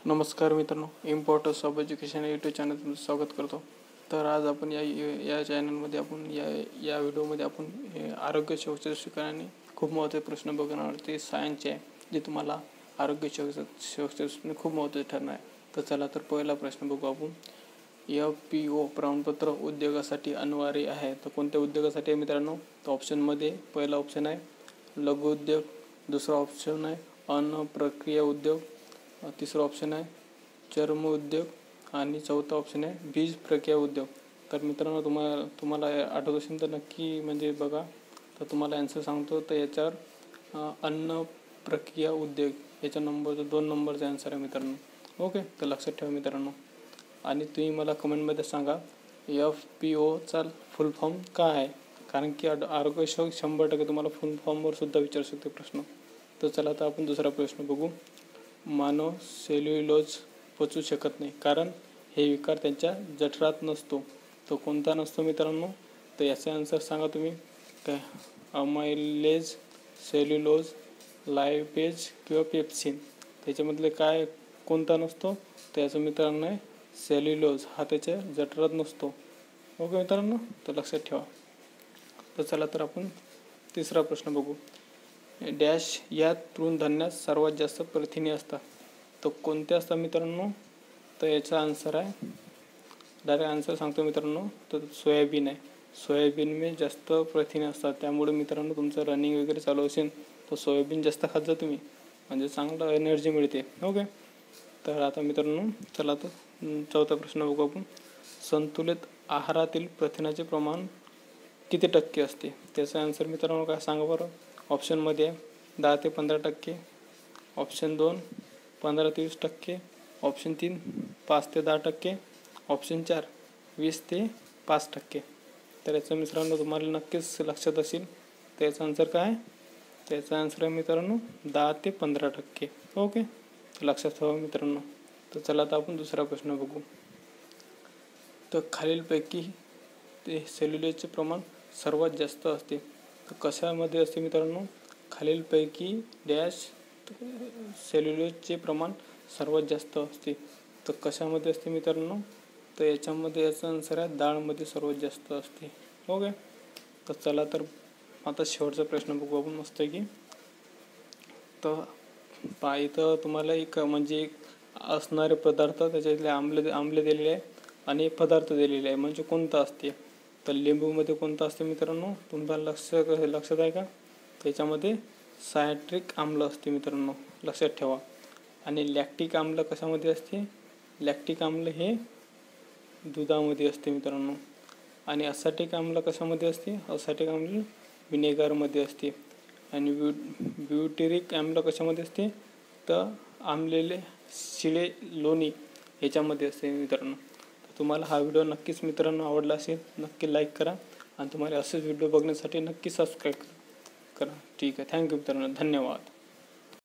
नमस्कार मित्रांनो, importance of education YouTube channel तुमचं स्वागत करतो. तर आज आपण या चॅनलमध्ये आपण या व्हिडिओमध्ये आपण आरोग्य शिक्षकांनी खूप महत्त्वाचे प्रश्न बघणार. ते सायन्सचे आहे, जे तुम्हाला आरोग्य शिक्षक खूप महत्त्वाचे ठरणार आहे. तर चला तर पहिला प्रश्न बघू आपण. FPO प्रमाणपत्र उद्योगासाठी अनिवार्य आहे. तर कोणत्या उद्योगासाठी आहे मित्रांनो? तर ऑप्शनमध्ये पहिला ऑप्शन आहे लघु उद्योग, दुसरा ऑप्शन आहे अन्न प्रक्रिया उद्योग, तिसरा ऑप्शन आहे चर्म उद्योग आणि चौथा ऑप्शन आहे बीज प्रक्रिया उद्योग. तर मित्रांनो तुम्हाला आठवत असेल तर नक्की म्हणजे बघा. तर तुम्हाला आन्सर सांगतो. तर याच्यावर अन्न प्रक्रिया उद्योग याच्या दोन नंबरचा आन्सर आहे मित्रांनो. ओके, तर लक्षात ठेवा मित्रांनो. आणि तुम्ही मला कमेंटमध्ये सांगा FPOचा फुल फॉर्म काय आहे, कारण की आरोग्य शिक्षक 100% तुम्हाला फुल फॉर्मवर सुद्धा विचारू शकते प्रश्न. तर चला तर आपण दुसरा प्रश्न बघू. मानव सेल्युलोज पचवू शकत नाही, कारण हे विकार त्यांच्या जठरात नसतो. तो कोणता नसतो मित्रांनो? तर याचा आन्सर सांगा तुम्ही. काय? अमायलेज, सेल्युलोज, लायपेज किंवा पेप्सिन. त्याच्यामधले काय कोणता नसतो? तर याचं मित्रांनो आहे सेल्युलोज. हा त्याच्या जठरात नसतो. ओके मित्रांनो, तर लक्षात ठेवा. तर चला तर आपण तिसरा प्रश्न बघू. डॅश या तृणधान्यात सर्वात जास्त प्रथिने असतात. तर कोणते असतात मित्रांनो? तर याचा आन्सर आहे, डायरेक्ट आन्सर सांगतो मित्रांनो. तर सोयाबीन आहे. सोयाबीनमध्ये जास्त प्रथिने असतात. त्यामुळे मित्रांनो तुमचं रनिंग वगैरे चालू असेल तर सोयाबीन जास्त खात जा तुम्ही, म्हणजे चांगलं एनर्जी मिळते. ओके, तर आता मित्रांनो चला तर चौथा प्रश्न बघू आपण. संतुलित आहारातील प्रथिनाचे प्रमाण किती टक्के असते? त्याचा आन्सर मित्रांनो काय सांगा बरं. ऑप्शनमध्ये 10 ते 15%, ऑप्शन 2 15 ते 20%, ऑप्शन 3 5 ते 10%, ऑप्शन 4 20 ते 5%. तर याचं मित्रांनो तुम्हाला नक्कीच लक्षात असेल. तर याचा आन्सर काय? त्याचा आन्सर आहे मित्रांनो 10 ते 15%. ओके, लक्षात ठेवा मित्रांनो. तर चला तर आपण दुसरा प्रश्न बघू. तर खालीलपैकी ते सेल्युलोजचे प्रमाण सर्वात जास्त असते. तर कशामध्ये असते मित्रांनो? खालीलपैकी डॅश सेल्युलोजचे प्रमाण सर्वात जास्त असते. तर कशामध्ये असते मित्रांनो? तर याच्यामध्ये याचा आन्सर आहे डाळमध्ये सर्वात जास्त असते. ओके, तर चला तर आता शेवटचा प्रश्न बघू आपण मस्त की. तर इथं तुम्हाला एक म्हणजे असणारे पदार्थ, त्याच्यातले आम्ल दिलेले आहे आणि पदार्थ दिलेले आहे, म्हणजे कोणता असते. तर लिंबूमध्ये कोणतं असते मित्रांनो? तुम्हाला लक्षात आहे का? त्याच्यामध्ये सायट्रिक आम्ल असते मित्रांनो, लक्षात ठेवा. आणि लॅक्टिक आम्ल कशामध्ये असते? लॅक्टिक आम्ल हे दुधामध्ये असते मित्रांनो. आणि असाटिक आम्ल कशामध्ये असते? असाटिक आम्ल विनेगरमध्ये असते. आणि ब्युटेरिक आम्ल कशामध्ये असते? तर आंबलेले शिळे लोणी ह्याच्यामध्ये असते मित्रांनो. तुम्हाला हा व्हिडिओ नक्कीच मित्रांनो आवडला असेल, नक्की लाईक करा आणि तुम्हाला असेच व्हिडिओ बघण्यासाठी नक्की सबस्क्राईब करा. ठीक आहे, थँक्यू मित्रांनो, धन्यवाद.